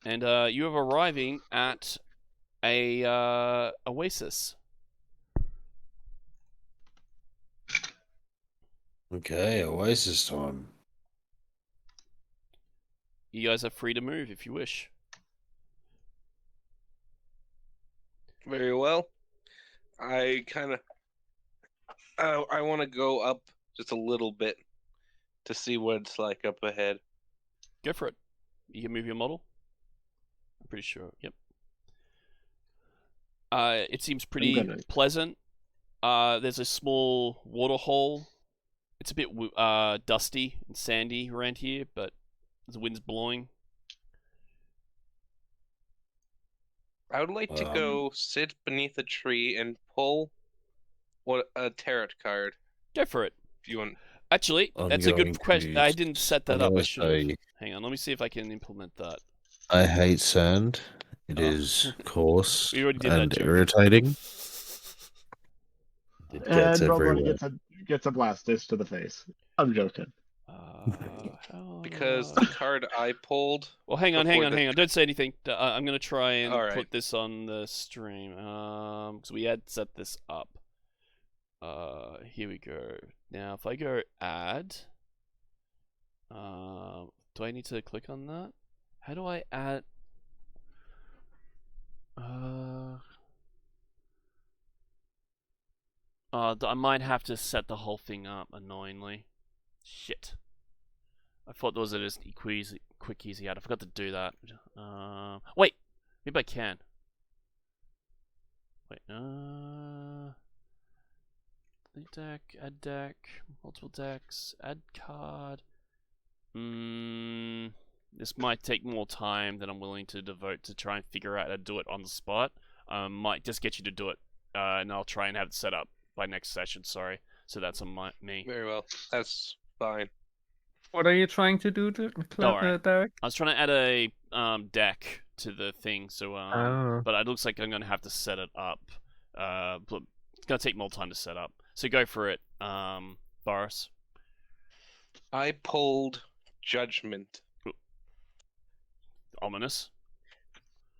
And you are arriving at a oasis. Okay, Oasis time. You guys are free to move if you wish. Very well. I kind of I want to go up just a little bit to see what it's like up ahead. Go for it. You can move your model. I'm pretty sure. Yep. It seems pretty pleasant. There's a small water hole. It's a bit dusty and sandy around here, but the wind's blowing. I would like to go sit beneath a tree and pull a tarot card. Go for it. If you want. Actually, that's a good question. I didn't set that up. I should have. Hang on, let me see if I can implement that. I hate sand. It is coarse We already did that and joke. irritating. It gets everywhere. Gets a blasters to the face. I'm joking. Because the card I pulled. Well, hang on. Don't say anything. I'm gonna try and put this on the stream. Because we had set this up. Here we go. Now, if I go add, do I need to click on that? How do I add? I might have to set the whole thing up. Annoyingly, shit. I thought there was a just quick easy add. I forgot to do that. Wait, maybe I can. Wait, delete deck, add deck, multiple decks, add card. This might take more time than I'm willing to devote to try and figure out how to do it on the spot. Might just get you to do it, and I'll try and have it set up by next session. Sorry, so that's on me. Very well, that's fine. What are you trying to do, Derek? I was trying to add a deck to the thing, so but it looks like I'm gonna have to set it up. But it's gonna take more time to set up. So go for it, Boris. I pulled Judgment. Ominous.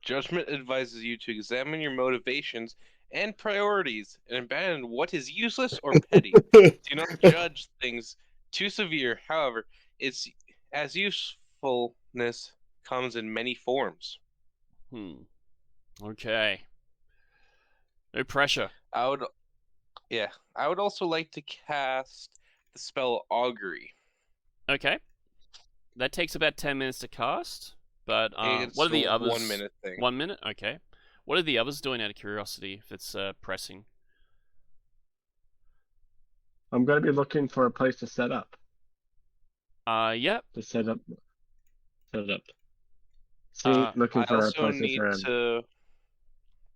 Judgment advises you to examine your motivations and priorities and abandon what is useless or petty. Do not judge things too severe. However, it's as usefulness comes in many forms. Okay. No pressure. I would also like to cast the spell Augury. Okay. That takes about 10 minutes to cast, but it's what are the others? 1 minute thing. 1 minute? Okay. What are the others doing out of curiosity, if it's pressing? I'm going to be looking for a place to set up. Yep. To set up. Looking for a place to set up. I also need to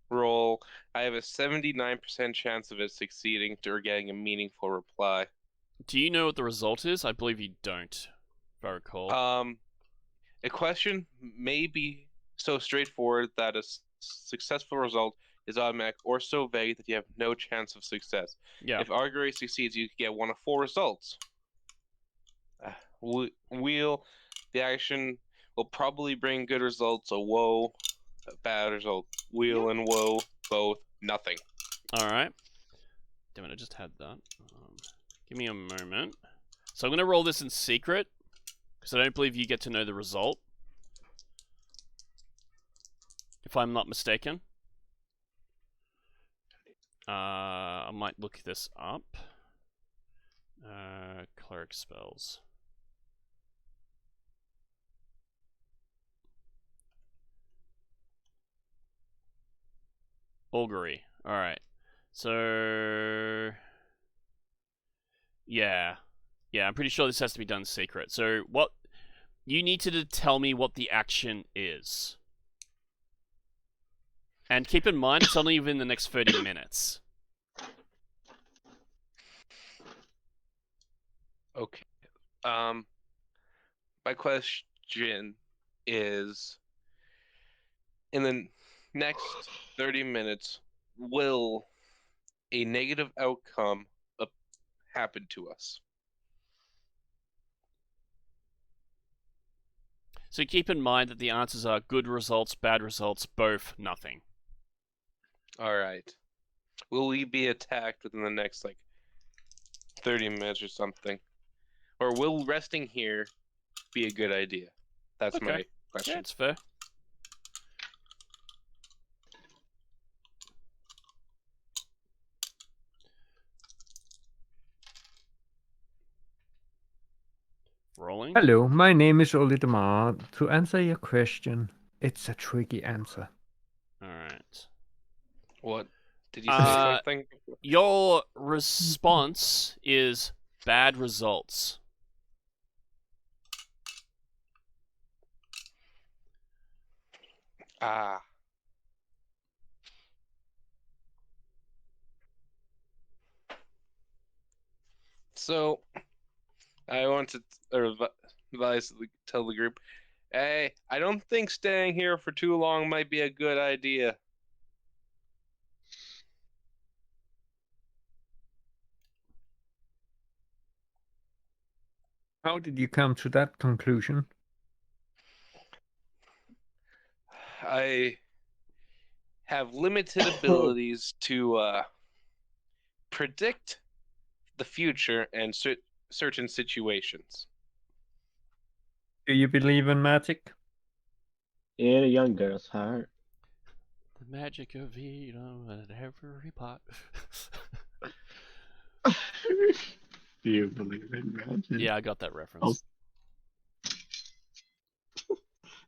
roll. I have a 79% chance of it succeeding or getting a meaningful reply. Do you know what the result is? I believe you don't, if I recall. A question may be so straightforward that a successful result is automatic, or so vague that you have no chance of success. Yeah. If Augury succeeds, you get one of 4 results. The action will probably bring good results, a woe, a bad result. Wheel and woe, both, nothing. Alright. Damn it, I just had that. Give me a moment. So I'm going to roll this in secret, because I don't believe you get to know the result. If I'm not mistaken. I might look this up. Cleric spells. Augury. Alright. So... Yeah, I'm pretty sure this has to be done secret. So what... You need to tell me what the action is. And keep in mind, it's only within the next 30 minutes. Okay. My question is, in the next 30 minutes, will a negative outcome happen to us? So keep in mind that the answers are good results, bad results, both, nothing. All right. Will we be attacked within the next, like, 30 minutes or something? Or will resting here be a good idea? That's Okay. my question. Yeah, it's fair. Rolling. Hello, my name is Oli Demar. To answer your question, it's a tricky answer. Alright. What? Did you say something? Your response is bad results. Ah. So, I want to tell the group, hey, I don't think staying here for too long might be a good idea. How did you come to that conclusion? I have limited abilities to predict the future and certain situations. Do you believe in magic? In a young girl's heart. The magic of in every pot. Do you believe in magic? Yeah, I got that reference.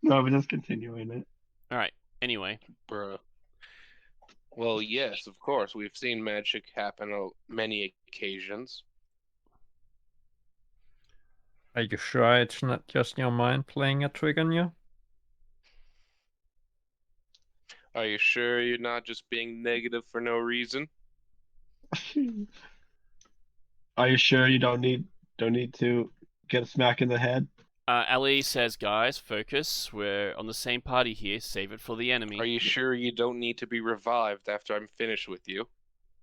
No, we're just continuing it. Alright, anyway. Bruh. Well, yes, of course. We've seen magic happen on many occasions. Are you sure it's not just your mind playing a trick on you? Are you sure you're not just being negative for no reason? Are you sure you don't need to get a smack in the head? Ellie says, guys, focus. We're on the same party here. Save it for the enemy. Are you sure you don't need to be revived after I'm finished with you?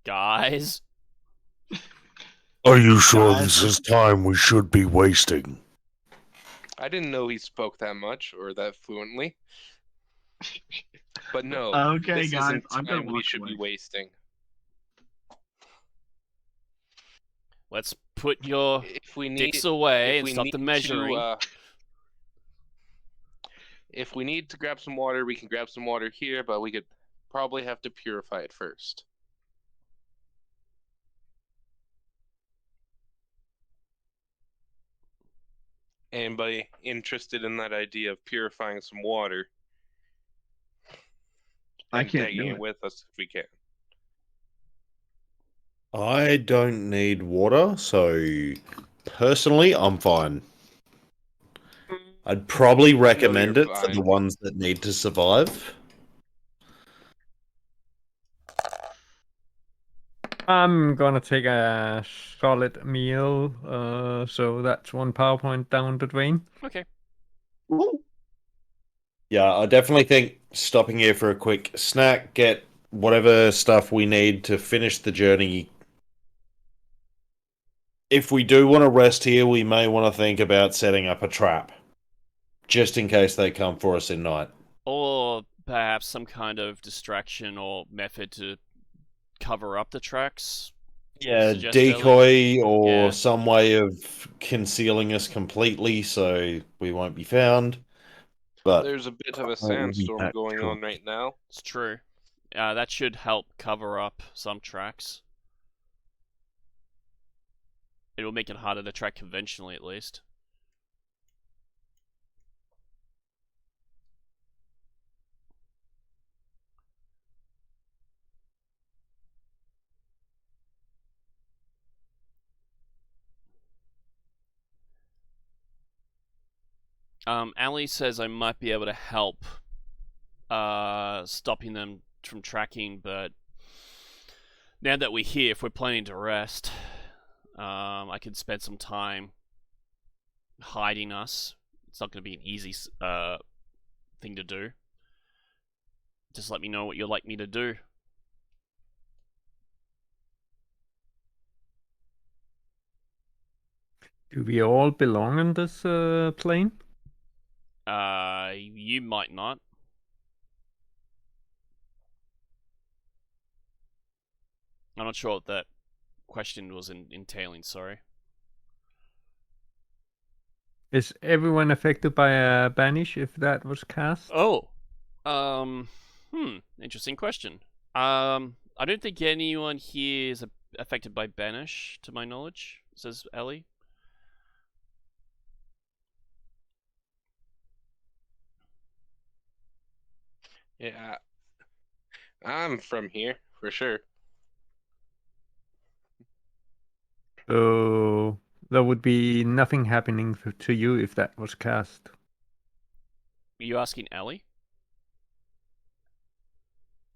Guys? Are you sure this is time we should be wasting? I didn't know he spoke that much or that fluently. But no, Okay, this guys, isn't I'm gonna time we walk should away. be wasting. Let's put your If we need, dicks away if and we stop need the measuring. If we need to grab some water, we can grab some water here, but we could probably have to purify it first. Anybody interested in that idea of purifying some water? I And can't taking do it it. with us if we can. I don't need water, so personally, I'm fine. I'd probably recommend you're it for the fine. ones that need to survive. I'm gonna take a solid meal, so that's one PowerPoint down the drain. Okay. Yeah, I definitely think stopping here for a quick snack, get whatever stuff we need to finish the journey. If we do want to rest here, we may want to think about setting up a trap, just in case they come for us in night. Or perhaps some kind of distraction or method to cover up the tracks. Yeah, Suggest decoy or Yeah. some way of concealing us completely so we won't be found. But There's a bit of a I won't be sandstorm that going sure. on right now. It's true. That should help cover up some tracks. It will make it harder to track conventionally, at least. Ali says I might be able to help stopping them from tracking, but now that we're here, if we're planning to rest, I could spend some time hiding us. It's not going to be an easy thing to do. Just let me know what you'd like me to do. Do we all belong in this plane? You might not. I'm not sure what that question was entailing, sorry. Is everyone affected by a banish if that was cast? Oh. Interesting question. I don't think anyone here is affected by banish, to my knowledge, says Ellie. Yeah, I'm from here for sure. So there would be nothing happening to you if that was cast. Are you asking Ellie?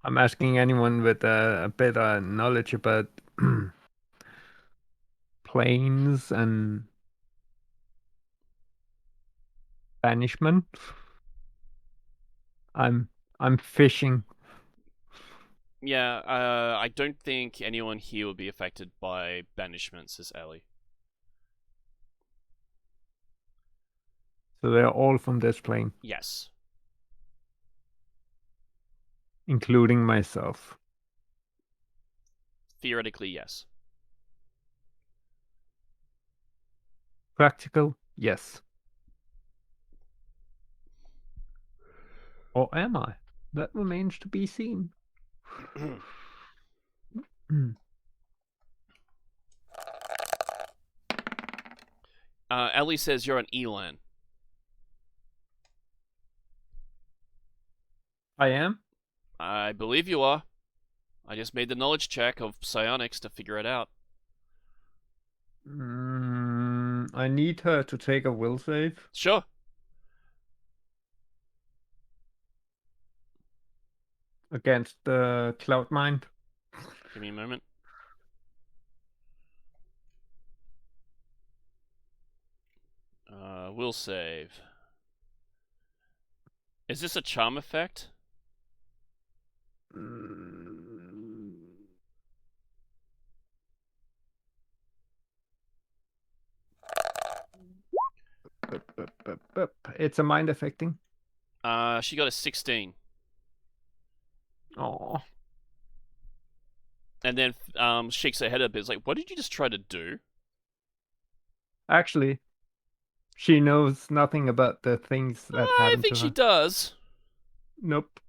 I'm asking anyone with a better knowledge about planes and banishment. I'm fishing. Yeah, I don't think anyone here will be affected by banishment, says Ellie. So they're all from this plane, Yes. including myself. Theoretically, yes. Practical, yes. Or am I? That remains to be seen. Ellie says you're an Elan. I am? I believe you are. I just made the knowledge check of psionics to figure it out. I need her to take a will save. Sure. Against the Cloud Mind. Give me a moment. Will save. Is this a charm effect? It's a mind affecting. She got a 16. Oh. And then shakes her head a bit. It's like, what did you just try to do? Actually, she knows nothing about the things that I happened think to she her. does. Nope.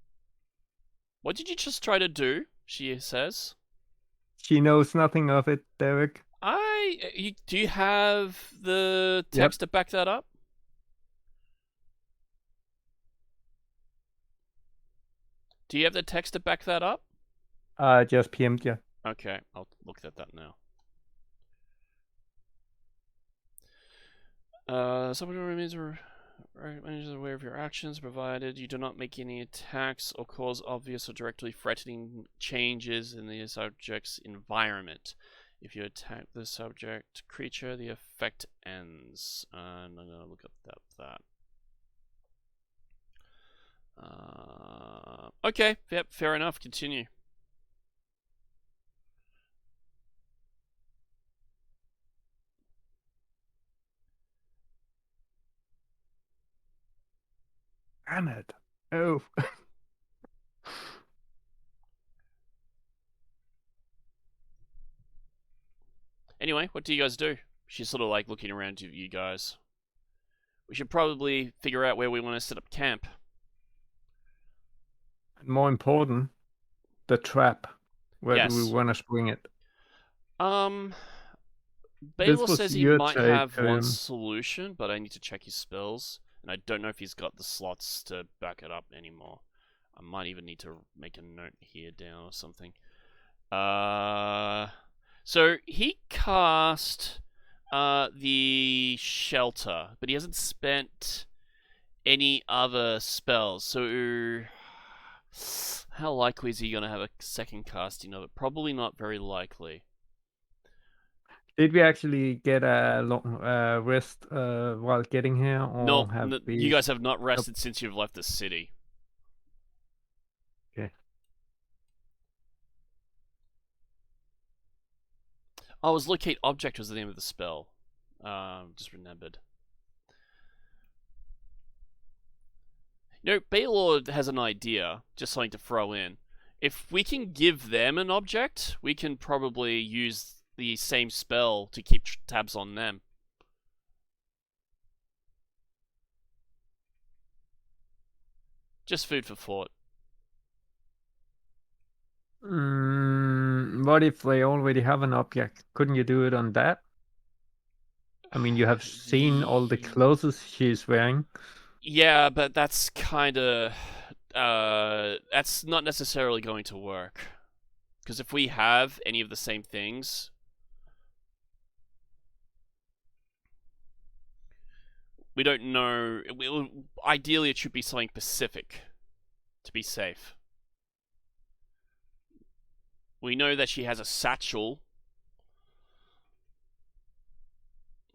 What did you just try to do? She says. She knows nothing of it, Derek. Do you have the text to back that up? Do you have the text to back that up? Just PM'd you. Okay, I'll look at that now. Someone remains aware of your actions, provided you do not make any attacks or cause obvious or directly threatening changes in the subject's environment. If you attack the subject creature, the effect ends. And I'm gonna look up that. Okay, yep, fair enough. Continue. Damn it. Oh. Anyway, what do you guys do? She's sort of like looking around to you guys. We should probably figure out where we want to set up camp. More important, the trap. Where do we Yes. want to spring it? Baylor was says he your might take, have one solution, but I need to check his spells, and I don't know if he's got the slots to back it up anymore. I might even need to make a note here down or something. So he cast the shelter, but he hasn't spent any other spells. So how likely is he gonna have a second casting of it? Probably not very likely. Did we actually get a long rest while getting here? Or No, have we... you guys have not rested since you've left the city. Okay. Oh, it was locate object was the name of the spell. Just remembered. Baylord has an idea, just something to throw in. If we can give them an object, we can probably use the same spell to keep tabs on them. Just food for thought. What if they already have an object? Couldn't you do it on that? I mean, you have seen all the clothes she's wearing. Yeah, but that's kind of... that's not necessarily going to work. Because if we have any of the same things... We don't know... Ideally, it should be something specific to be safe. We know that she has a satchel,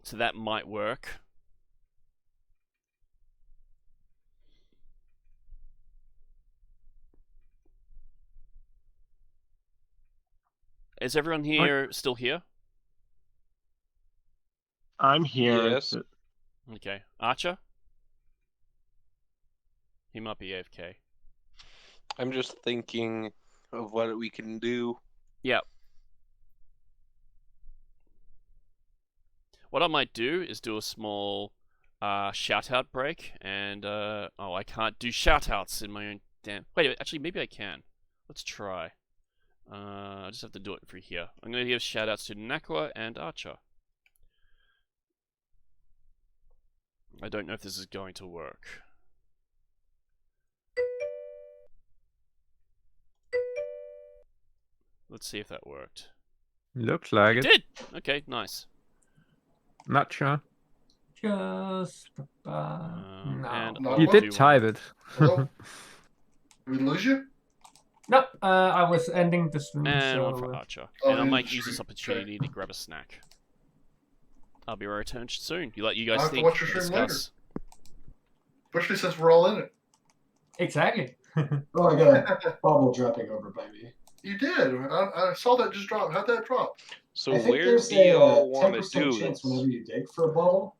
so that might work. Is everyone here still here? I'm here. Yes. Okay. Archer? He might be AFK. I'm just thinking of what we can do. Yep. What I might do is do a small shout-out break, and oh, I can't do shout-outs in my own damn... Wait, actually, maybe I can. Let's try. I just have to do it for here. I'm going to give shout-outs to Naqua and Archer. I don't know if this is going to work. Let's see if that worked. Looks like It it. did! Okay, nice. Not sure. Just And no. I'll You do did type one. it. Hello? Did we lose you? Nope. I was ending the stream. And one so, for Archer. Oh, And I you might did use this stream. opportunity to grab a snack. I'll be returned soon. You guys I'll have to think, watch your stream later. discuss. Especially since we're all in it. Exactly. Oh, I got a bubble dropping over by me. You did. I saw that just drop. How'd that drop? So I think where there's do y'all a want to 10% do chance this? whenever you dig for a bubble,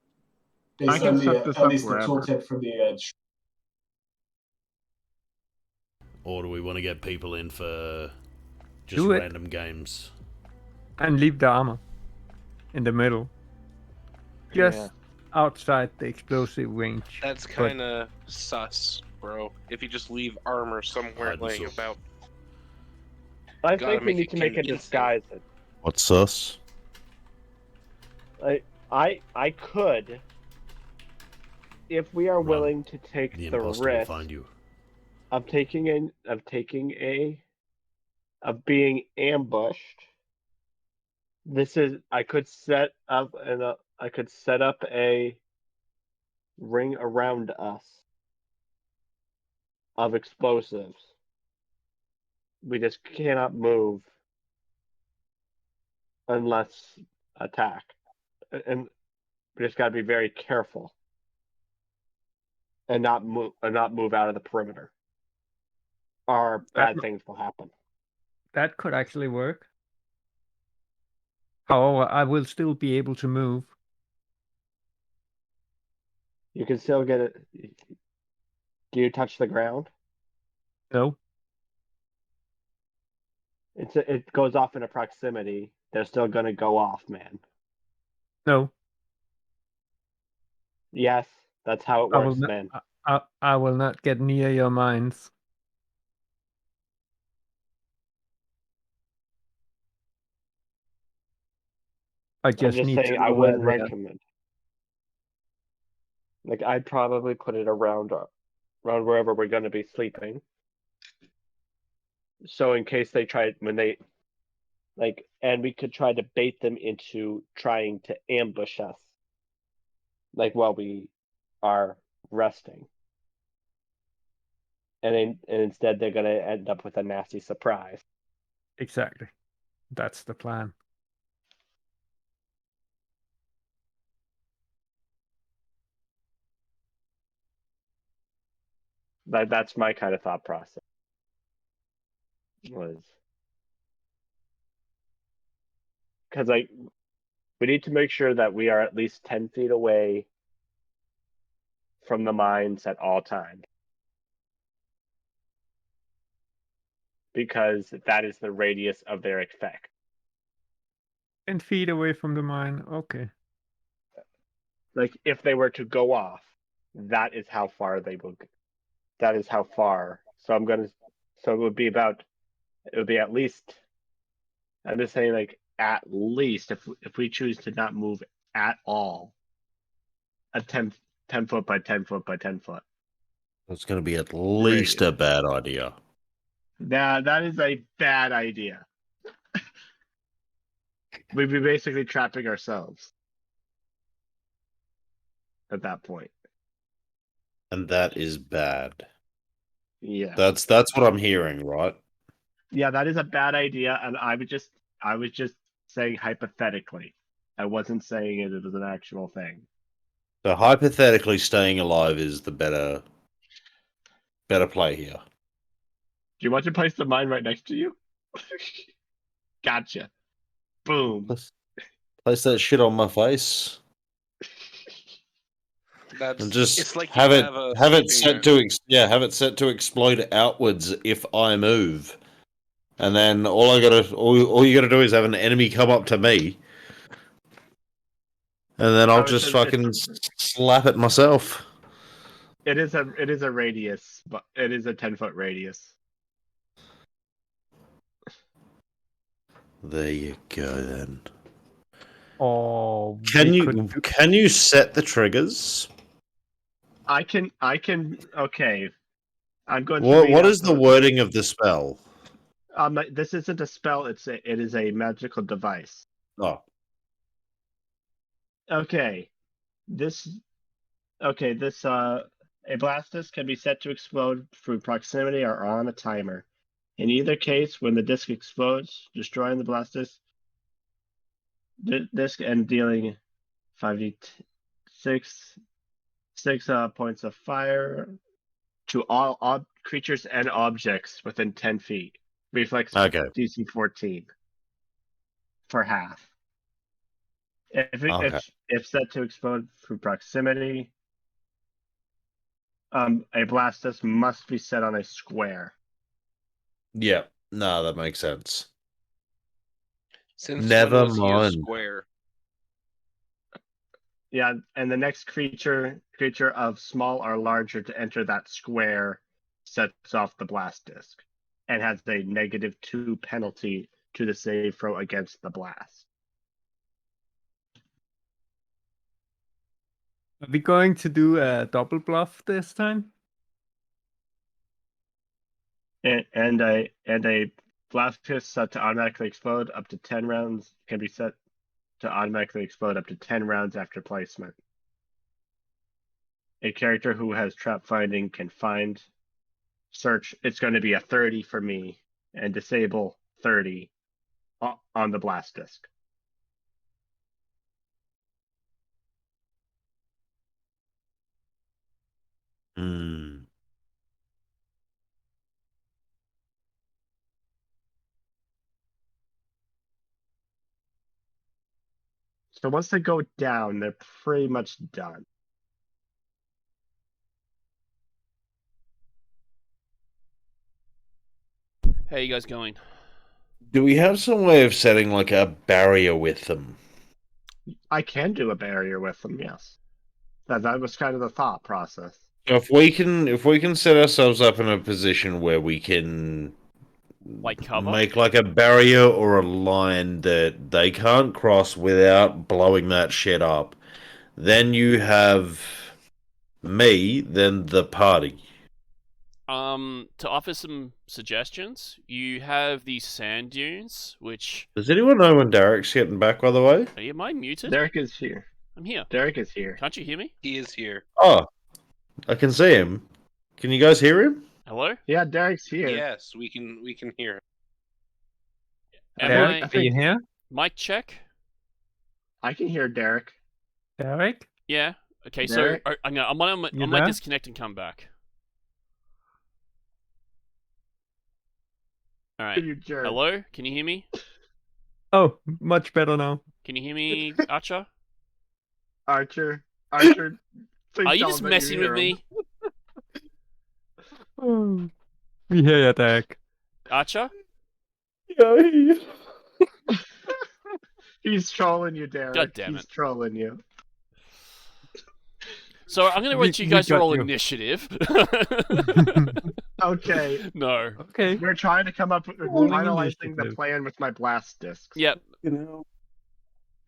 I based can on set this at up least the wherever. tooltip from the edge. Or do we want to get people in for just Do it. random games? And leave the armor in the middle. Just Yeah. outside the explosive range. That's kind of sus, bro. If you just leave armor somewhere Hide and laying seek. about. I Gotta think we make need it to make a convincing. disguise. What's sus? I could, if we are Run. willing to take The the imposter will risk find you. of being ambushed. I could set up a ring around us of explosives. We just cannot move unless attacked, and we just got to be very careful and not move out of the perimeter, or bad things will happen. That could actually work. However, I will still be able to move. You can still get it. Do you touch the ground? No. It goes off in a proximity. They're still gonna go off, man. No. Yes, that's how it I will works, not, man. I will not get near your mines. I I'm just just need saying to I know where wouldn't they are. recommend. Like I'd probably put it around wherever we're gonna be sleeping. So in case they try and we could try to bait them into trying to ambush us, like while we are resting, and instead they're gonna end up with a nasty surprise. Exactly. That's the plan. That's my kind of thought process. Was because we need to make sure that we are at least 10 feet away from the mines at all times. because that is the radius of their effect. 10 feet away from the mine. Okay. Like if they were to go off, that is how far they will. That is how far. So I'm gonna. So it would be about. It would be at least. I'm just saying, like at least if we choose to not move at all, a 10 foot by 10 foot by 10 foot. That's going to be at least a bad idea. That is a bad idea. We'd be basically trapping ourselves at that point. And that is bad. Yeah. That's what I'm hearing, right? Yeah, that is a bad idea, and I was just saying hypothetically. I wasn't saying it was an actual thing. So hypothetically, staying alive is the better play here. Do you want to place the mine right next to you? Gotcha. Boom. Place that shit on my face. That's And just it's like have you it have a have it sleeping set have it set to explode outwards if I move, and then all you gotta do is have an enemy come up to me, and then I'll Oh, just fucking slap it myself. It is a radius, but it is a 10-foot radius. There you go then. Oh, Can we you could can you set the triggers? I can okay. I'm going to What read what out is the wording of the spell? This isn't a spell, it is a magical device. Oh, Okay. This a blastus can be set to explode through proximity or on a timer. In either case, when the disc explodes, destroying the blastus disc and dealing 5d6 points of fire to all creatures and objects within 10 feet. Reflex okay. DC 14 for half. If set to explode through proximity, a blastus must be set on a square. Yeah, no, that makes sense. Since Never when was he a mind. square? Yeah, and the next creature of small or larger to enter that square sets off the blast disc and has a -2 penalty to the save throw against the blast. Are we going to do a double bluff this time? And a blast disc set to automatically explode up to 10 rounds can be set to automatically explode up to 10 rounds after placement. A character who has trap finding can search. It's going to be a 30 for me and disable 30 on the blast disc. Hmm. So once they go down, they're pretty much done. How you guys going? Do we have some way of setting like a barrier with them? I can do a barrier with them, yes. That was kind of the thought process. If we can set ourselves up in a position where we can Like cover? make like a barrier or a line that they can't cross without blowing that shit up, then you have me, then the party. To offer some suggestions, you have these sand dunes, which... Does anyone know when Derek's getting back, by the way? Am I muted? Derek is here. I'm here. Derek is here. Can't you hear me? He is here. Oh, I can see him. Can you guys hear him? Hello? Yeah, Derek's here. Yes, we can hear him. Derek, are you here? Mic check? I can hear Derek. Derek? Yeah. Okay, Derek? so I'm gonna disconnect and come back. All right. You jerk. Hello? Can you hear me? Oh, much better now. Can you hear me, Archer? Archer. Please Are you tell just him that messing with hear him. me? We hear you, Derek. Archer? Yeah. He's trolling you, Derek. God damn He's it. trolling you. So I'm gonna let you We guys got roll you. initiative. Okay, No. Okay. we're trying to come up with Rolling finalizing the initiative. plan with my blast discs. Yep.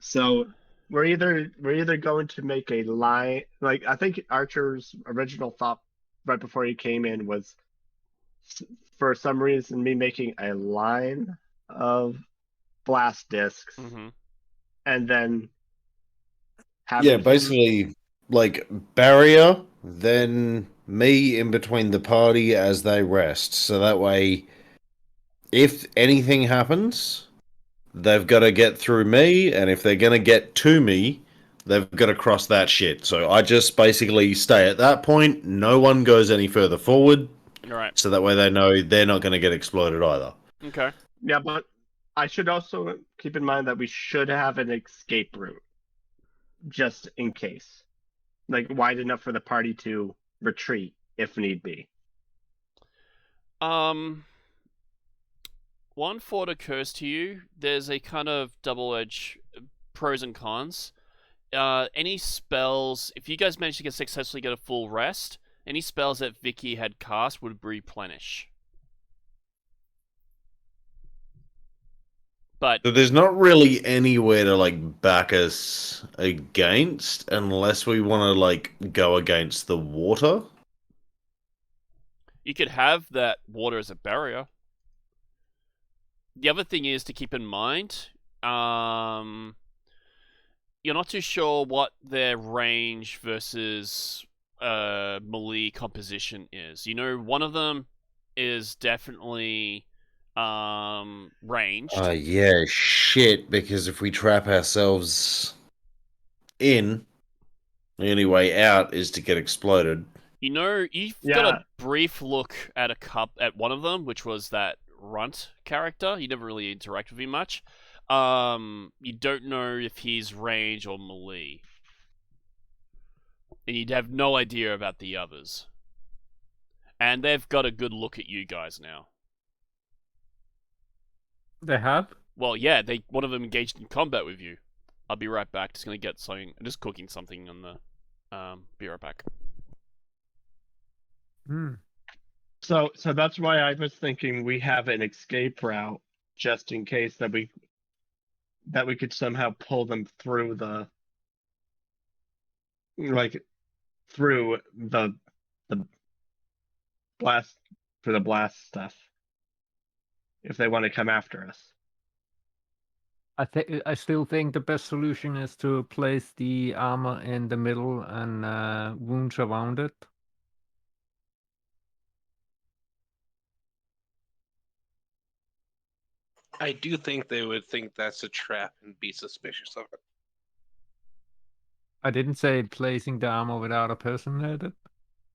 So we're either going to make a line, like I think Archer's original thought right before he came in was, for some reason, me making a line of blast discs Mm-hmm. and then having Yeah, him- basically, like, barrier, then me in between the party as they rest. So that way, if anything happens, they've got to get through me, and if they're going to get to me, they've got to cross that shit. So I just basically stay at that point. No one goes any further forward, All right. so that way they know they're not going to get exploded either. Okay. Yeah, but I should also keep in mind that we should have an escape route, just in case, like wide enough for the party to retreat if need be. One thought occurs to you. There's a kind of double-edged pros and cons. Any spells, if you guys manage to successfully get a full rest, any spells that Vicky had cast would replenish. But So there's not really anywhere to like back us against unless we want to like go against the water. you could have that water as a barrier. The other thing is to keep in mind, you're not too sure what their range versus melee composition is. You know, one of them is definitely ranged. Yeah, shit, because if we trap ourselves in, the only way out is to get exploded. You know, you've got a brief look at one of them, which was that Runt character. You never really interact with him much. You don't know if he's range or melee. And you'd have no idea about the others. And they've got a good look at you guys now. They have? Well, yeah, one of them engaged in combat with you. I'll be right back. Just gonna get something. I'm just cooking something on the. Be right back. Hmm. So that's why I was thinking we have an escape route just in case that we could somehow pull them through the blast for the blast stuff if they want to come after us. I still think the best solution is to place the armor in the middle and wounds around it. I do think they would think that's a trap and be suspicious of it. I didn't say placing the armor without a person at it.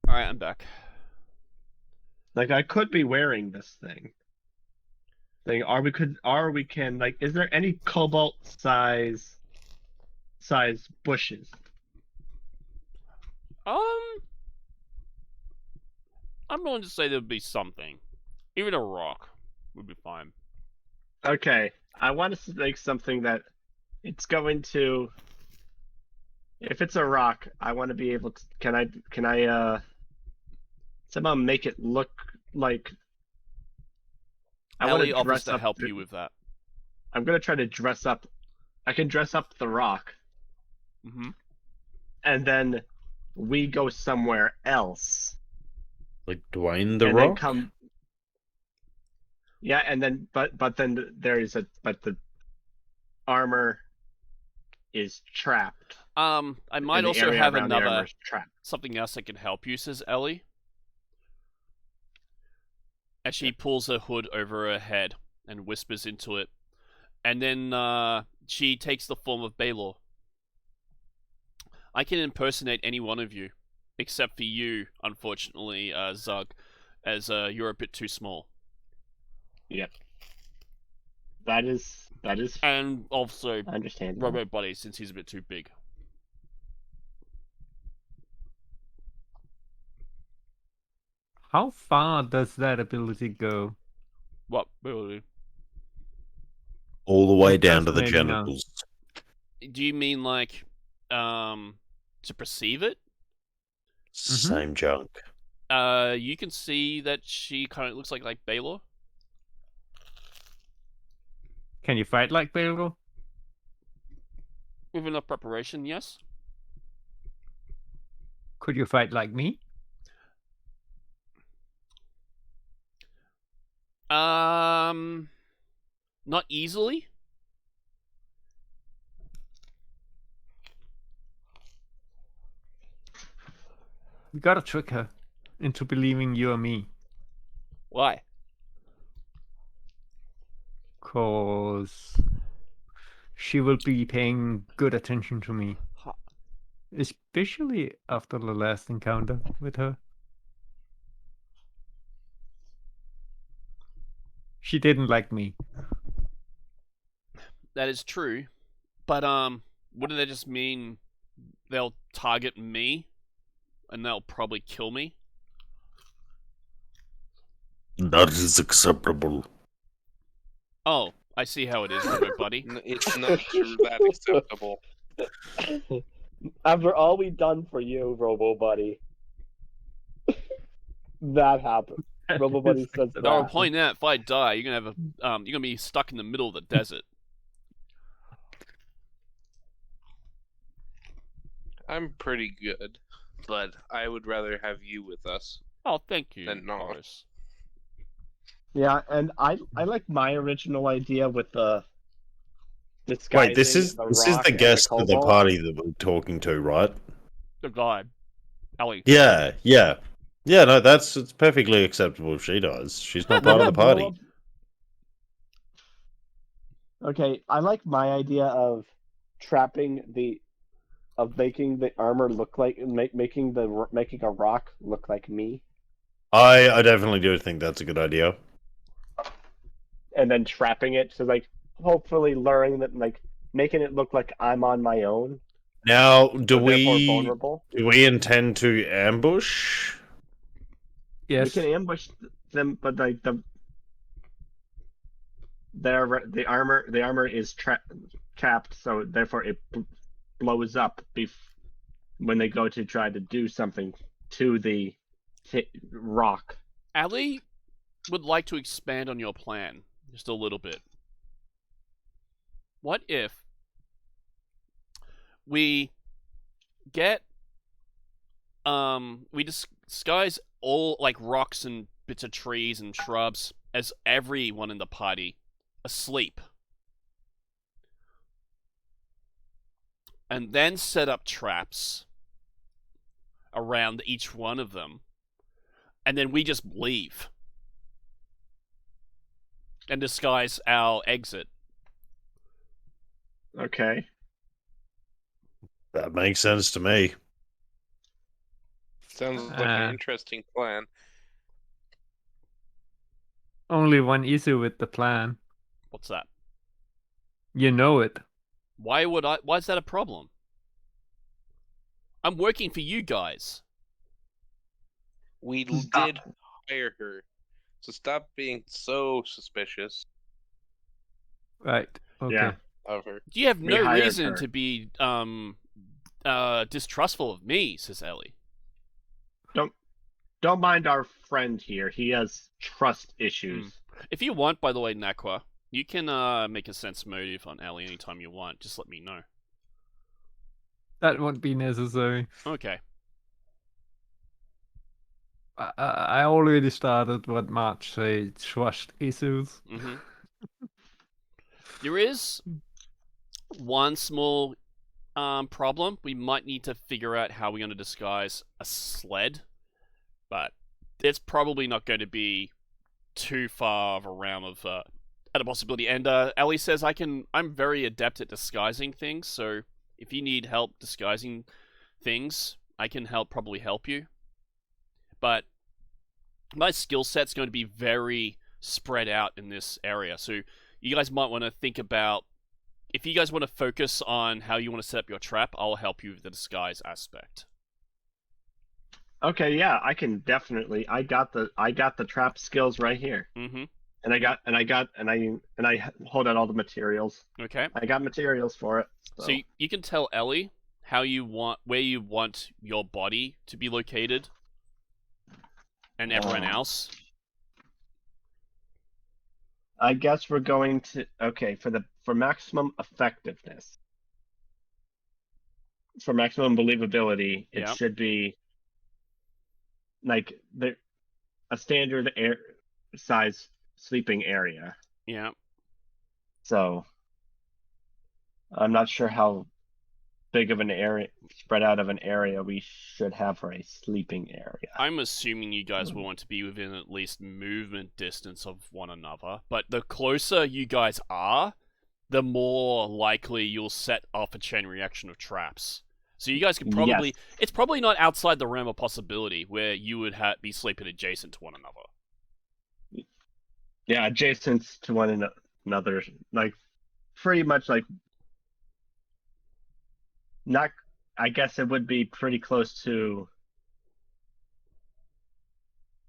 Alright, I'm back. Like I could be wearing this thing. Is there any cobalt size bushes? I'm willing to say there would be something. Even a rock would be fine. Okay, I want to make something that it's going to. If it's a rock, I want to be able to. Can I somehow make it look like? I want Ellie to offers dress to up. help you with that. I'm gonna try to dress up. I can dress up the rock, Mm-hmm. and then we go somewhere else. Like Dwayne the and Rock? then come. Yeah, and then but then the armor is trapped. I might and the also area have around the armor another is trapped. something else that can help you, says Ellie. As she pulls her hood over her head and whispers into it. And then she takes the form of Baylor. I can impersonate any one of you, except for you, unfortunately, Zug, as you're a bit too small. Yep. That is And also understandable. Robot Buddy, since he's a bit too big. How far does that ability go? What? Do All the way down to the Fascinating, genitals. you mean like to perceive it? Same junk. You can see that she kind of looks like Baylor. Can you fight like Baylor? With enough preparation, yes. Could you fight like me? Not easily. We gotta trick her into believing you are me. Why? Cause she will be paying good attention to me. Especially after the last encounter with her. She didn't like me. That is true, but wouldn't that just mean they'll target me, and they'll probably kill me? That is acceptable. Oh, I see how it is, Robo Buddy. It's not that acceptable. After all we've done for you, Robo Buddy, that happened. Robo Buddy says that. I'll point out, if I die, you're gonna have you're gonna be stuck in the middle of the desert. I'm pretty good, but I would rather have you with us. Oh, thank you, Then not. Boris. Yeah, and I like my original idea with the disguising Wait, this is the this is rock the and guest of the cobalt. party that we're talking to, right? The guy, Ellie. Yeah. No, it's perfectly acceptable if she dies. She's not part of the party. Okay, I like my idea of making the armor look like making a rock look like me, I definitely do think that's a good idea. and then trapping it. So like, hopefully luring that, like making it look like I'm on my own. Now, so therefore vulnerable. do we intend to ambush? Yes. We can ambush them, but like the armor is capped, so therefore it blows up when they go to try to do something to the rock. Ellie would like to expand on your plan just a little bit. What if we get we disguise all like rocks and bits of trees and shrubs as everyone in the party asleep, and then set up traps around each one of them, and then we just leave and disguise our exit. Okay. That makes sense to me. Sounds like an interesting plan. Only one issue with the plan. What's that? You know it. Why is that a problem? I'm working for you guys. We Stop. did hire her, so stop being so suspicious Right. Okay. Yeah. of her. You have We no hired reason her. to be distrustful of me, says Ellie. Don't mind our friend here. He has trust issues. If you want, by the way, Naqua, you can make a sense motive on Ellie anytime you want. Just let me know. That won't be necessary. Okay. I already started what March say trust issues. Mm-hmm. There is one small problem. We might need to figure out how we're going to disguise a sled, but it's probably not going to be too far of a realm of at a possibility. And Ellie says I'm very adept at disguising things, so if you need help disguising things, I can probably help you. But my skill set's going to be very spread out in this area, so you guys might want to think about, if you guys want to focus on how you want to set up your trap, I'll help you with the disguise aspect. Okay, yeah, I can definitely. I got the trap skills right here. Mm-hmm. And I hold out all the materials. Okay. I got materials for it. So you can tell Ellie where you want your body to be located, and everyone else. I guess we're going to for maximum effectiveness, for maximum believability, it Yep. should be like a standard size sleeping area. Yeah. So I'm not sure how big of an area, spread out of an area, we should have for a sleeping area. I'm assuming you guys will want to be within at least movement distance of one another, but the closer you guys are, the more likely you'll set off a chain reaction of traps. So you guys could probably... Yes. It's probably not outside the realm of possibility where you would be sleeping adjacent to one another. Yeah, adjacent to one another, like pretty much like not. I guess it would be pretty close to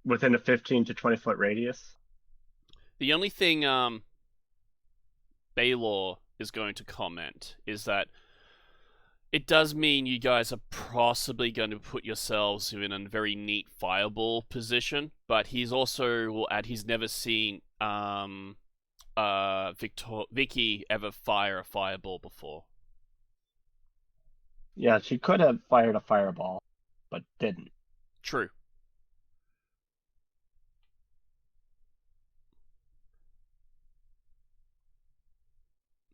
within a 15 to 20 foot radius. The only thing Baylor is going to comment is that it does mean you guys are possibly going to put yourselves in a very neat fireball position, but he's also will add he's never seen Vicky ever fire a fireball before. Yeah, she could have fired a fireball, but didn't. True.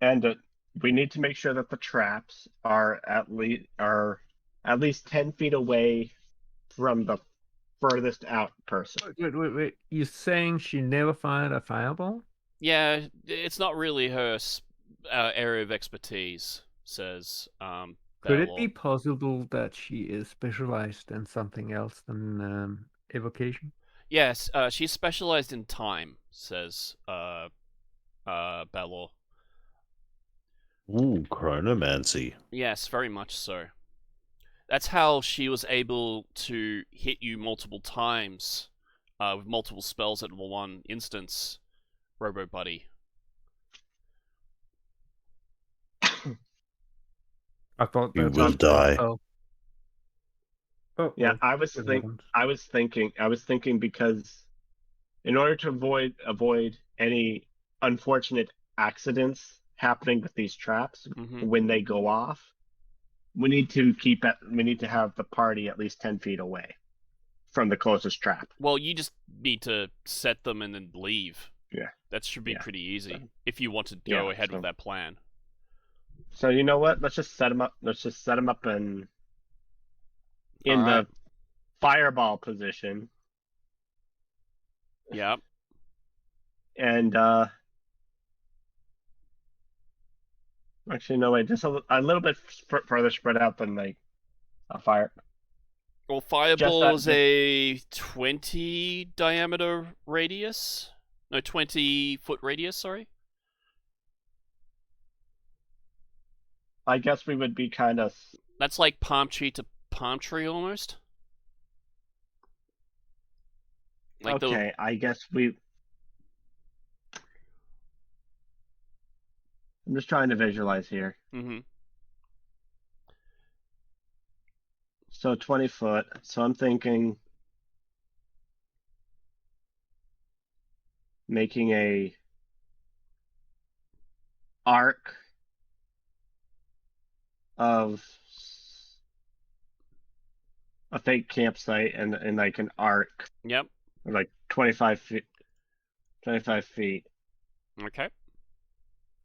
And we need to make sure that the traps are at least 10 feet away from the furthest out person. Wait. You're saying she never fired a fireball? Yeah, it's not really her area of expertise, says Could it Baylor. be possible that she is specialized in something else than evocation? Yes, she's specialized in time, says Baylor. Ooh, chronomancy. Yes, very much so. That's how she was able to hit you multiple times with multiple spells at one instance, Robo Buddy. I thought You that will was- die. Oh, Yeah, well, I was good thinking because in order to avoid any unfortunate accidents happening with these traps Mm-hmm. when they go off, we need to have the party at least 10 feet away from the closest trap. Well, you just need to set them and then leave. Yeah. That should be Yeah. pretty easy if you want to go ahead with that plan. So you know what? Let's just set them up. Let's just set them up in Alright. the fireball position. Yep. And actually, no, wait, just a little bit further spread out than like a fire. Well, fireball is that- a 20 diameter radius. No, 20-foot radius, sorry. I guess we would be kind of. That's like palm tree to palm tree almost. Like Okay, I guess we. I'm just trying to visualize here. Mm-hmm. So 20 foot. So I'm thinking making a arc of a fake campsite and like an arc Yep. of like 25 feet. 25 feet. Okay.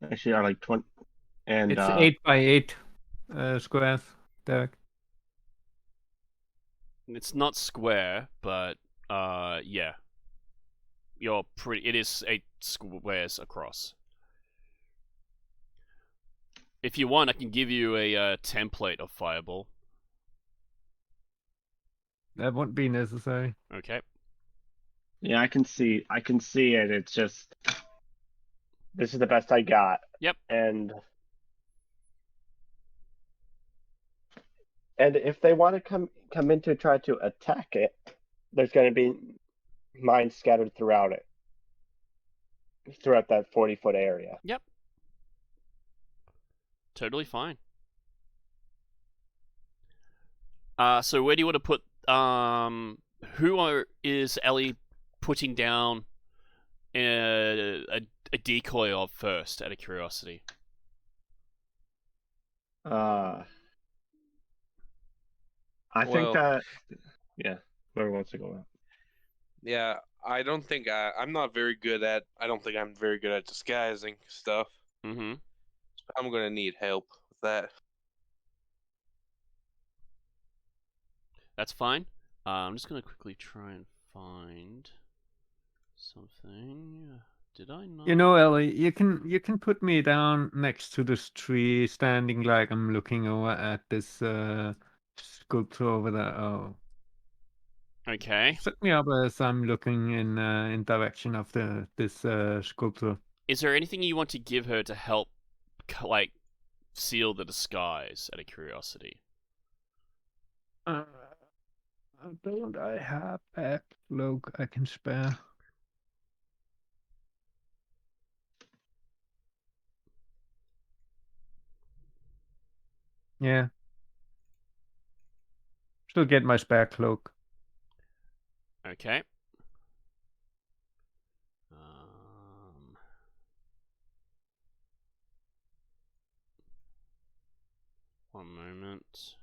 Actually, are like 20. And It's 8 by 8 squares, Derek. It's not square, but yeah. It is 8 squares across. If you want, I can give you a template of fireball. That won't be necessary. Okay. yeah, I can see it. It's just this is the best I got. Yep. And if they want to come in to try to attack it, there's going to be mines scattered throughout it. throughout that 40-foot area. Yep. Totally fine. So where do you want to put is Ellie putting down a decoy of first, out of curiosity? I think Well- that whoever wants to go out. Yeah, I don't think I'm very good at disguising stuff. Mm-hmm. I'm gonna need help with that. That's fine. I'm just gonna quickly try and find something. Did I not? You know, Ellie, you can put me down next to this tree, standing like I'm looking over at this sculpture over there. Oh, Okay. set me up as I'm looking in direction of this sculpture. Is there anything you want to give her to help, like, seal the disguise? Out of curiosity. Don't I have a cloak I can spare? Yeah. Still get my spare cloak. Okay. One moment.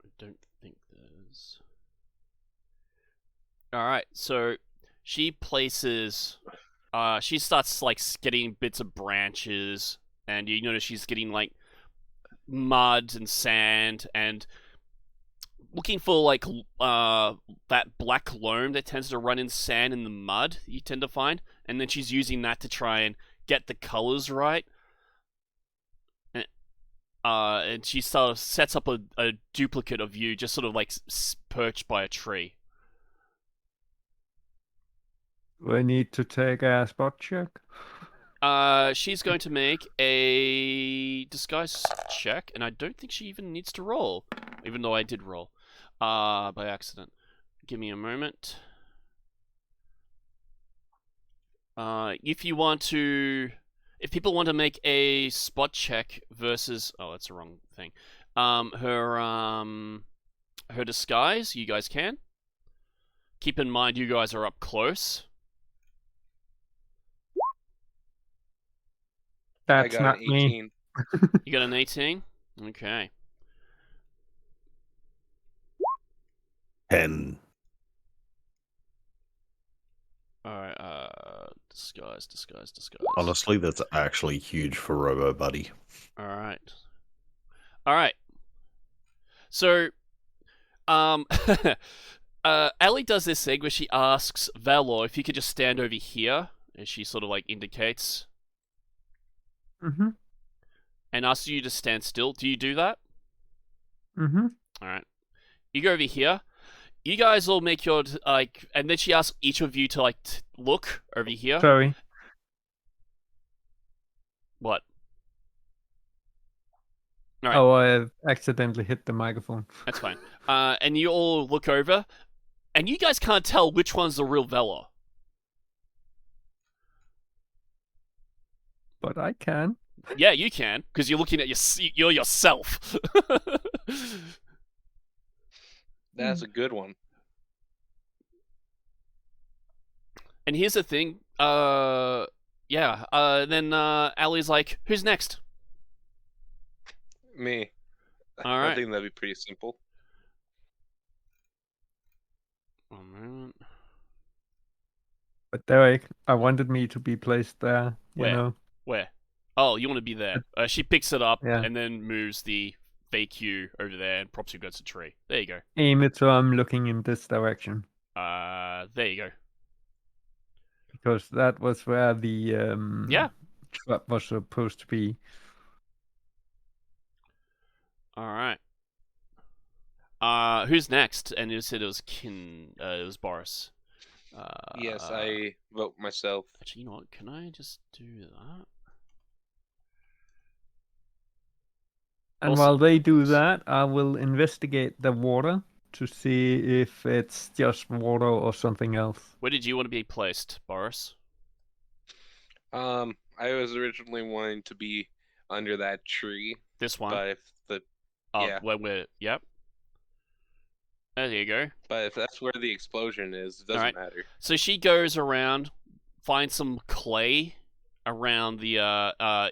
I don't think there's. Alright, so she places. She starts like getting bits of branches, and you notice she's getting like mud and sand and looking for like that black loam that tends to run in sand and the mud you tend to find, and then she's using that to try and get the colors right. And she sort of sets up a duplicate of you, just sort of like perched by a tree. Do I need to take a spot check? She's going to make a disguise check, and I don't think she even needs to roll, even though I did roll, by accident. Give me a moment. If people want to make a spot check versus, oh, that's the wrong thing. Her disguise, you guys can. Keep in mind, you guys are up close. I That's got not an me. 18. You got an 18? Okay. 10. Alright, disguise. Honestly, that's actually huge for Robo Buddy. Alright. So, Ellie does this thing where she asks Valor if you could just stand over here, and she sort of like indicates, Mm-hmm. and asks you to stand still. Do you do that? Mm-hmm. Alright. You go over here. You guys all make your, like, and then she asks each of you to, like, look over here. Sorry. What? Alright. Oh, I accidentally hit the microphone. That's fine. And you all look over, and you guys can't tell which one's the real Valor. But I can. Yeah, you can, because you're looking at you're yourself. That's a good one. And here's the thing. Then Allie's like, "Who's next?" Me. All I right. think that'd be pretty simple. One moment. But Derek, I wanted me to be placed there. You Where? know. Where? Oh, you want to be there. She picks it up Yeah. and then moves the fake you over there and props you against a tree. There you go. Aim it so I'm looking in this direction. There you go. Because that was where the Yeah. trap was supposed to be. All right. Who's next? And you said it was it was Boris. Yes, I vote myself. Actually, you know what? Can I just do that? And Also- while they do that, I will investigate the water to see if it's just water or something else. Where did you want to be placed, Boris? I was originally wanting to be under that tree, This one. but if the Oh, yeah. where we're. Yep. There you go. but if that's where the explosion is, it doesn't Alright. matter. So she goes around, finds some clay around the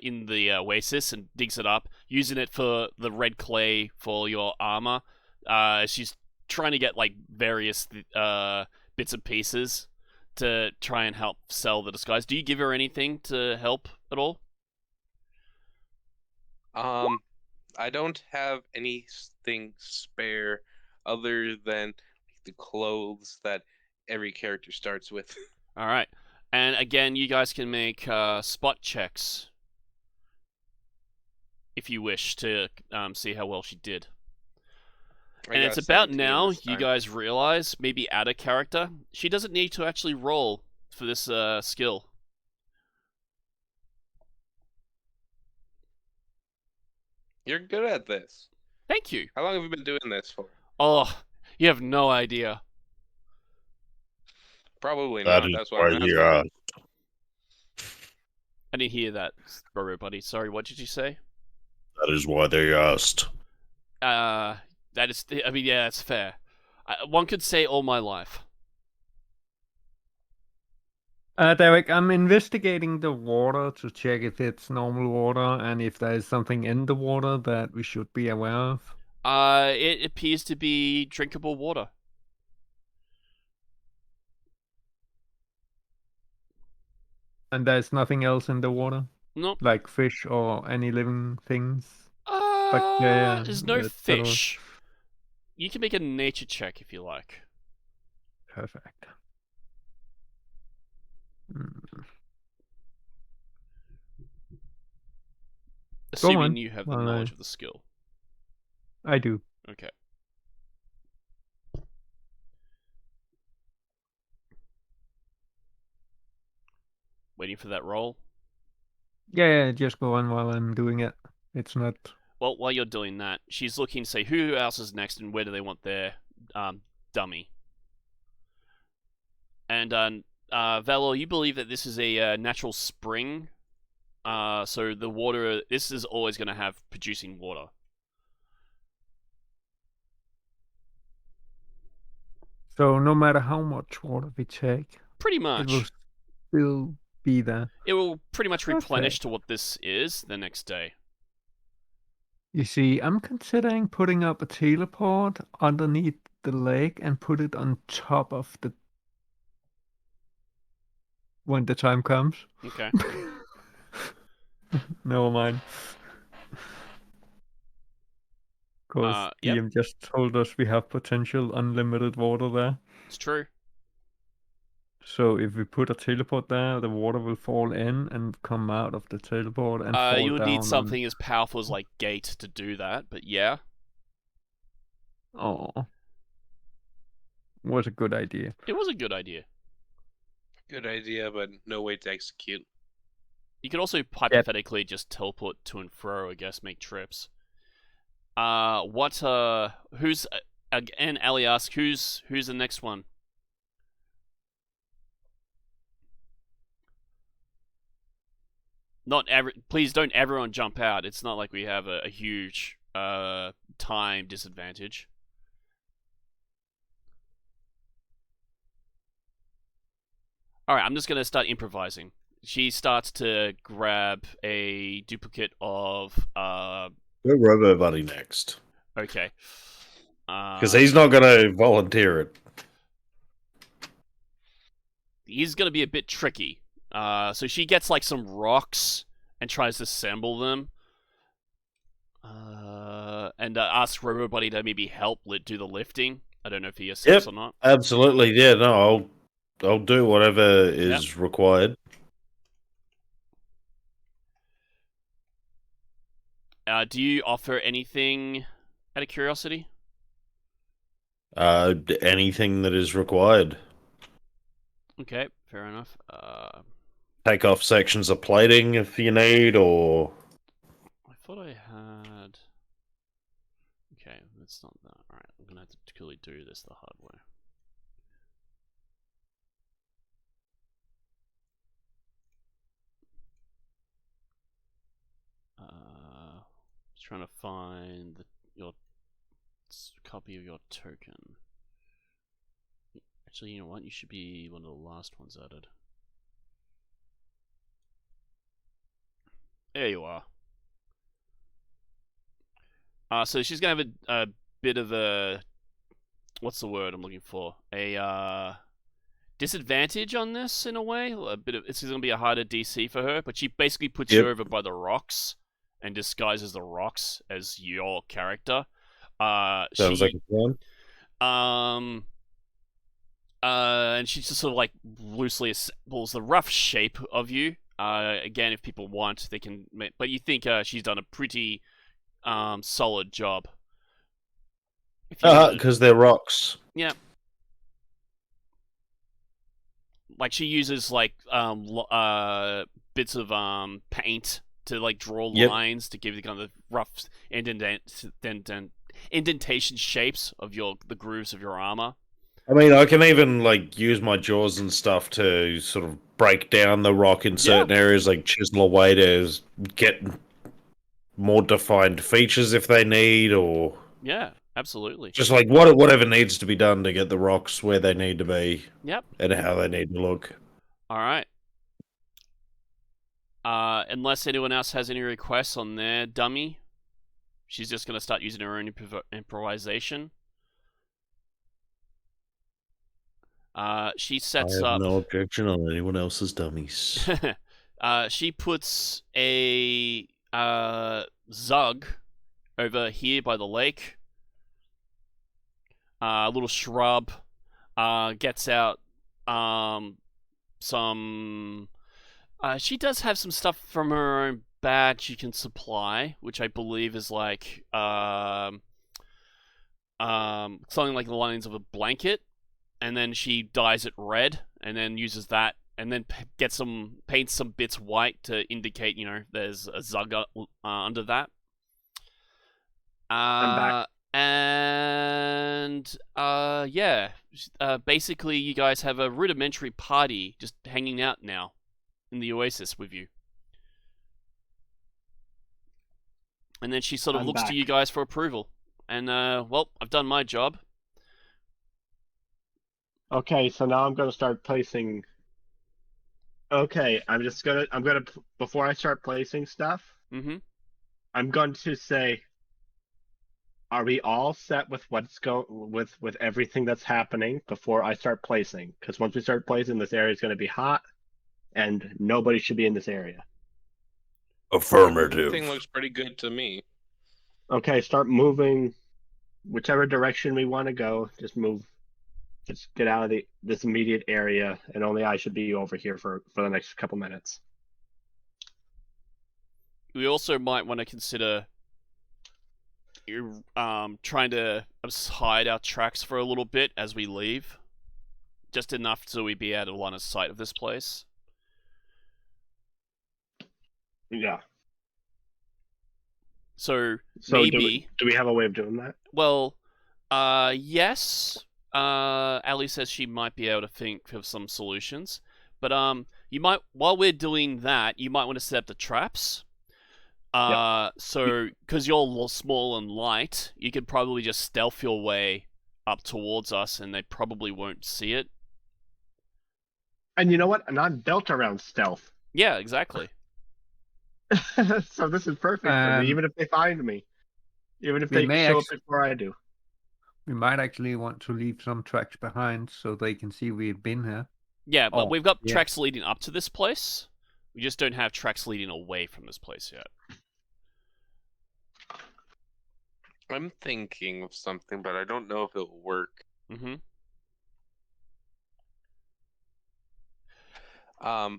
in the oasis and digs it up, using it for the red clay for your armor. She's trying to get like various bits and pieces to try and help sell the disguise. Do you give her anything to help at all? I don't have anything spare other than the clothes that every character starts with. All right. And again, you guys can make spot checks if you wish to see how well she did. I And got it's about 17 now this you time. guys realize, maybe add a character. She doesn't need to actually roll for this skill. You're good at this. Thank you. How long have you been doing this for? Oh, you have no idea. Probably That not. is That's why why I'm you asking. I didn't hear that, Burrow buddy. Sorry, what did you say? That is why they asked. That is. I mean, yeah, that's fair. One could say all my life. Derek, I'm investigating the water to check if it's normal water and if there is something in the water that we should be aware of. It appears to be drinkable water. And there's nothing else in the water? Nope. Like fish or any living things? Bacteria, There's no etc. fish. You can make a nature check if you like. Perfect. Assuming on. you have the Well, knowledge of the skill. I do. Okay. Waiting for that roll. Yeah, just go on while I'm doing it. It's not. Well, while you're doing that, she's looking to say who else is next and where do they want their dummy. And Valor, you believe that this is a natural spring. So the water, this is always going to have producing water. So no matter how much water we take, Pretty it will much. still be there. It will pretty much Okay. replenish to what this is the next day. You see, I'm considering putting up a teleport underneath the lake and put it on top of the when the time comes. Okay. Never mind. Because Yep. DM just told us we have potential unlimited water there. It's true. So if we put a teleport there, the water will fall in and come out of the teleport and fall You would down. need something as powerful as like Gate to do that, but yeah. Oh, was a good idea. It was a good idea. Good idea, but no way to execute. You could also hypothetically just teleport to and fro, I guess, make trips. Who's again? Ali asks, who's the next one? Please don't everyone jump out. It's not like we have a huge time disadvantage. Alright, I'm just gonna start improvising. She starts to grab a duplicate of Go Robo Buddy next. okay. Because he's not going to volunteer it. He's gonna be a bit tricky. So she gets like some rocks and tries to assemble them. And asks Robobuddy to maybe help do the lifting. I don't know if he accepts or not. Absolutely, yeah. No, I'll do whatever is required. Do you offer anything out of curiosity? Anything that is required. Okay, fair enough. Take off sections of plating if you need, or I thought I had. Okay, that's not that. Alright, I'm gonna have to clearly do this the hard way. Just trying to find your copy of your token. Actually, you know what? You should be one of the last ones added. There you are. So she's gonna have a bit of a, what's the word I'm looking for? A disadvantage on this in a way. A bit of, it's gonna be a harder DC for her, but she basically puts you over by the rocks and disguises the rocks as your character. Sounds like a plan. And she just sort of like loosely assembles the rough shape of you. Again, if people want, they can. But you think she's done a pretty solid job. Because they're rocks. Yeah. Like she uses like bits of paint to like draw lines to give you kind of rough indentation shapes of the grooves of your armor. I mean, I can even like use my jaws and stuff to sort of break down the rock in certain areas, like chisel away to get more defined features if they need, or yeah, absolutely, just like whatever needs to be done to get the rocks where they need to be. Yep, and how they need to look. All right. Unless anyone else has any requests on their dummy, she's just going to start using her own improvisation. She sets up. I have no objection on anyone else's dummies. She puts a Zug over here by the lake. A little shrub. Gets out some. She does have some stuff from her own bag she can supply, which I believe is like something like the lines of a blanket, and then she dyes it red, and then uses that, and then paints some bits white to indicate, there's a Zug under that. I'm back. And yeah, basically you guys have a rudimentary party just hanging out now in the Oasis with you. And then she sort of looks to you guys for approval. And well, I've done my job. Okay, so now I'm gonna start placing. Okay, before I start placing stuff, I'm going to say, are we all set with with everything that's happening before I start placing? Because once we start placing, this area is going to be hot, and nobody should be in this area. Affirmative. Everything looks pretty good to me. Okay, start moving, whichever direction we want to go. Just move. Just get out of this immediate area, and only I should be over here for the next couple minutes. We also might want to consider trying to hide our tracks for a little bit as we leave. Just enough so we be out of line of sight of this place. Yeah. So maybe... Do we have a way of doing that? Well, yes. Ali says she might be able to think of some solutions. But you might, while we're doing that, you might want to set up the traps. So, because you're small and light, you could probably just stealth your way up towards us, and they probably won't see it. And you know what? And I'm built around stealth. Yeah, exactly. So this is perfect for me, even if they find me. Even if they show up before I do. We might actually want to leave some tracks behind so they can see we've been here. Yeah, but we've got tracks leading up to this place. We just don't have tracks leading away from this place yet. I'm thinking of something, but I don't know if it'll work. I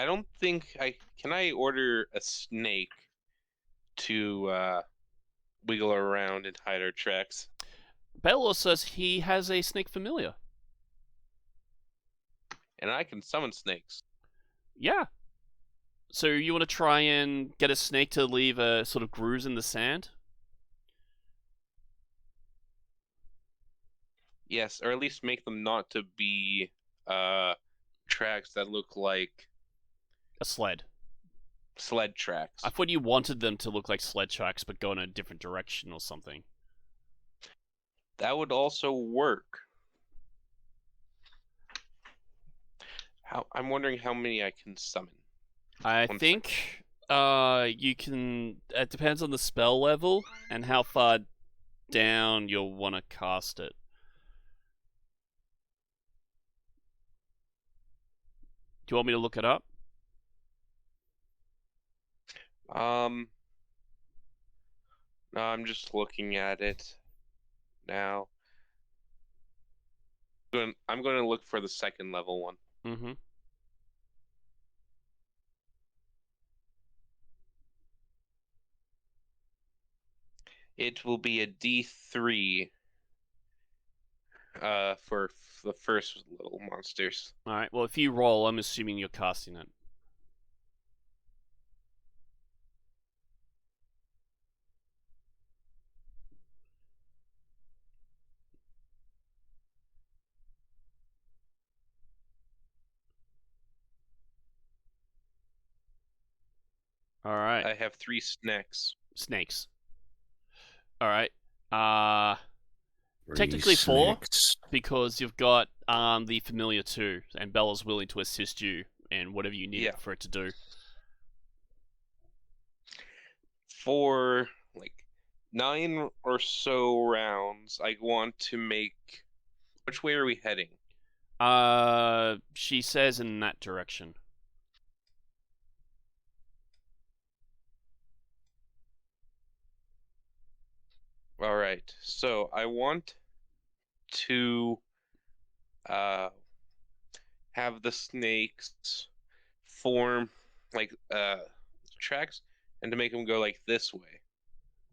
don't think can I order a snake to wiggle around and hide our tracks? Belor says he has a snake familiar. And I can summon snakes. Yeah. So you want to try and get a snake to leave a sort of grooves in the sand? Yes, or at least make them not to be tracks that look like A sled. sled tracks. I thought you wanted them to look like sled tracks, but go in a different direction or something. That would also work. I'm wondering how many I can summon. I One think you can. It depends on the spell level and how far down you'll want to cast it. Do you want me to look it up? No, I'm just looking at it now. I'm going to look for the second level one. Mm-hmm. It will be a D3 for the first little monsters. Alright, well, if you roll, I'm assuming you're casting it. Alright. I have 3 snacks. Snakes. Alright. Technically 4, because you've got the familiar too, and Bella's willing to assist you in whatever you need for it to do. For like 9 or so rounds, I want to make. Which way are we heading? She says in that direction. All right. So I want to have the snakes form like tracks and to make them go like this way.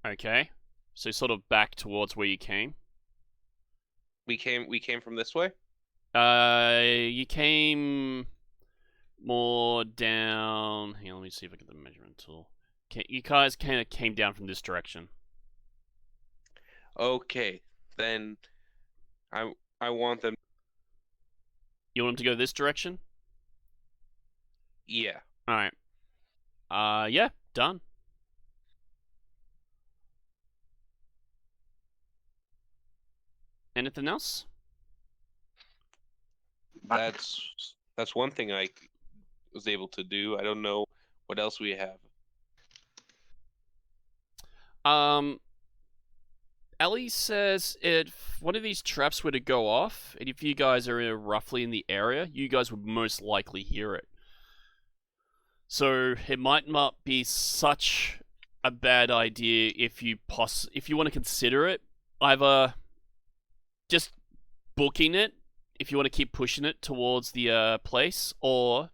Okay. So sort of back towards where you came. We came from this way? You came more down. Hang on, let me see if I get the measurement tool. Okay, you guys kind of came down from this direction. Okay. Then I want them. You want them to go this direction? Yeah. Alright. Yeah, done. Anything else? That's one thing I was able to do. I don't know what else we have. Ellie says if one of these traps were to go off, and if you guys are roughly in the area, you guys would most likely hear it. So it might not be such a bad idea if you want to consider it, either just booking it if you want to keep pushing it towards the place or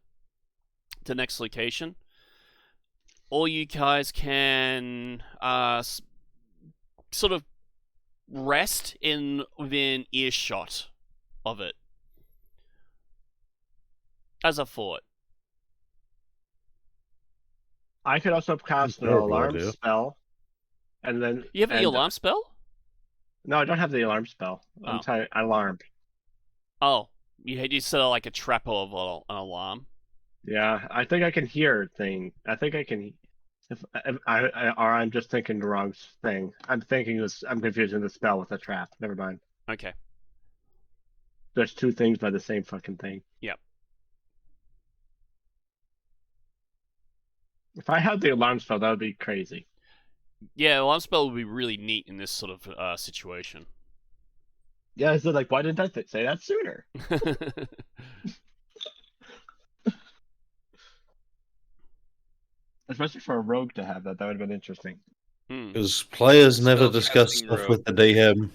the next location, or you guys can sort of rest within earshot of it as a thought. I could also cast an terrible alarm idea. spell, and then You have the alarm spell? No, I don't have the alarm spell. I'm Oh. alarmed. Oh, you set like a trap of an alarm. Yeah, I think I can hear thing. I think I can. If or I'm just thinking the wrong thing. I'm confusing the spell with the trap. Never mind. Okay. There's two things by the same fucking thing. Yep. If I had the alarm spell, that would be crazy. Yeah, alarm spell would be really neat in this sort of situation. Yeah, so like, why didn't I say that sooner? Especially for a rogue to have that would have been interesting. Because players never discuss Spellcasting stuff rogue. with the DM.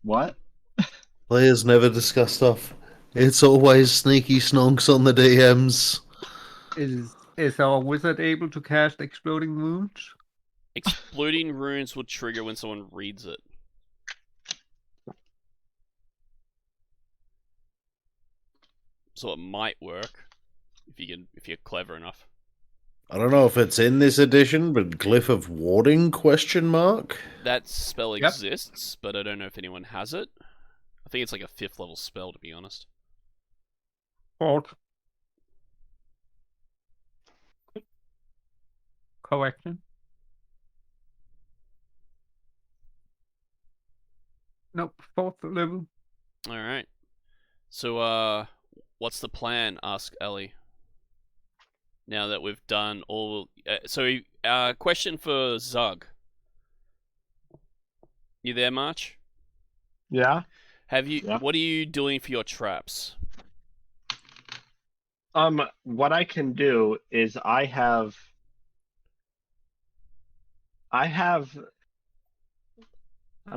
What? Players never discuss stuff. It's always sneaky snonks on the DMs. Is our wizard able to cast exploding wounds? Exploding runes will trigger when someone reads it. So it might work if you're clever enough. I don't know if it's in this edition, but Glyph of Warding, question mark? That spell Yep. exists, but I don't know if anyone has it. I think it's like a 5th level spell, to be honest. Fourth. Correction. Nope, 4th level. Alright. So, what's the plan? Asked Ellie. Now that we've done all... question for Zug. You there, March? Yeah. What are you doing for your traps? What I can do is I have. I'm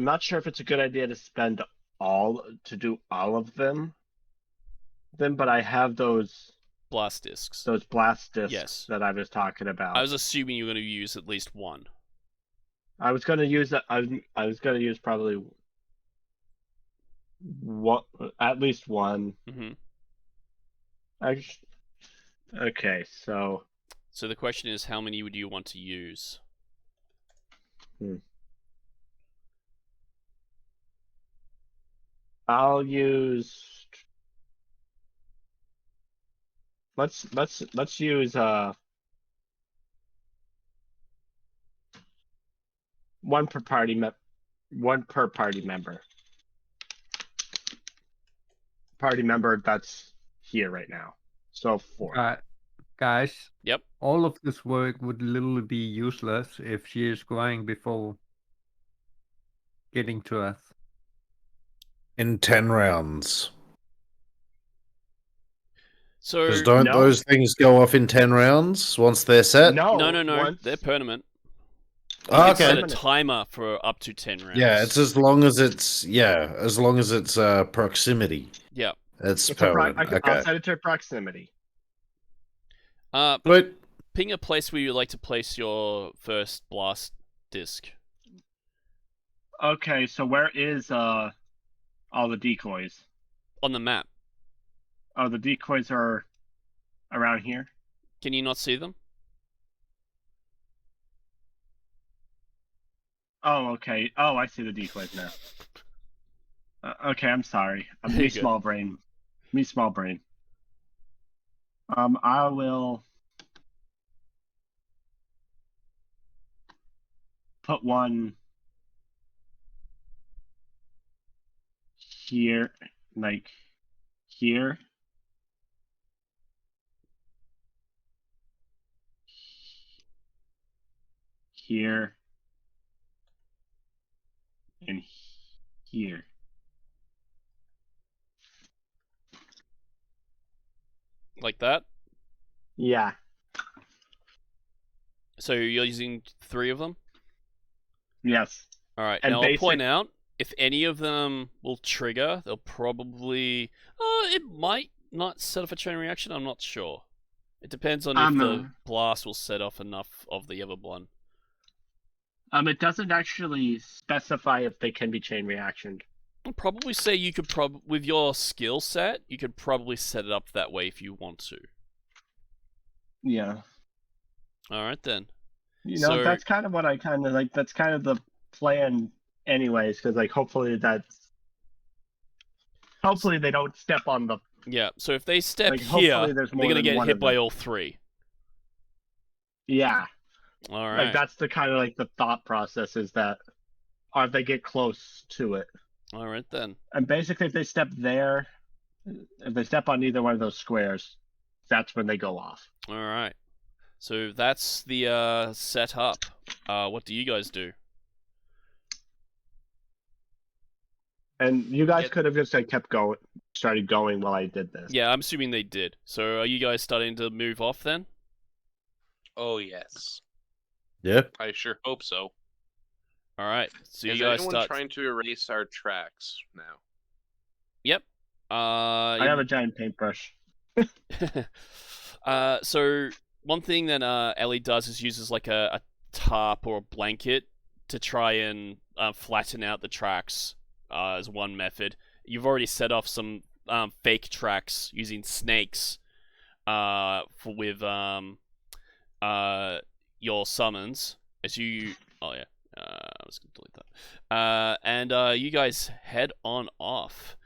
not sure if it's a good idea to spend to do all of them, but I have those Blast discs. blast discs Yes. that I was talking about. I was assuming you were going to use at least one. I was going to use that. I was going to use probably at least one. Mm-hmm. Okay, so. So the question is, how many would you want to use? I'll use. Let's use one per party member. Party member that's here right now. So 4. Guys. Yep. All of this work would literally be useless if she is going before getting to us. In 10 rounds. So Because don't those things go off in 10 rounds once they're set? No. They're permanent. You Oh, can okay. set a timer for up to 10 rounds. Yeah, it's as long as it's proximity. Yeah. It's permanent. I'll set it to proximity. Wait. Ping a place where you like to place your first blast disc. Okay, so where is all the decoys? On the map. Oh, the decoys are around here? Can you not see them? Oh, okay. Oh, I see the decoys now. Okay, I'm sorry. I'm You're me good. small brain. Me small brain. I will put one here, like here. Here. And here. Like that? Yeah. So you're using 3 of them? Yes. Alright, And now I'll point out, if any of them will trigger, they'll probably... it might not set off a chain reaction, I'm not sure. It depends on if the blast will set off enough of the other one. It doesn't actually specify if they can be chain reactioned. I'll probably say you could with your skill set, you could probably set it up that way if you want to. Yeah. Alright then. That's kind of what I kind of like. That's kind of the plan, anyways. Because hopefully they don't step on the. Yeah. So if they step here, they're gonna get hit by all 3. Yeah. All right. That's the kind of the thought process is that, or if they get close to it. All right then. And basically, if they step there, if they step on either one of those squares, that's when they go off. All right. So that's the setup. What do you guys do? And you guys could have just started going while I did this. Yeah, I'm assuming they did. So are you guys starting to move off then? Oh yes. Yeah. I sure hope so. All right. So Is you guys anyone start trying to erase our tracks now? Yep. I have a giant paintbrush. So one thing that Ellie does is uses a tarp or a blanket to try and flatten out the tracks as one method. You've already set off some fake tracks using snakes with your summons as you. Oh yeah. I was gonna delete that. And you guys head on off.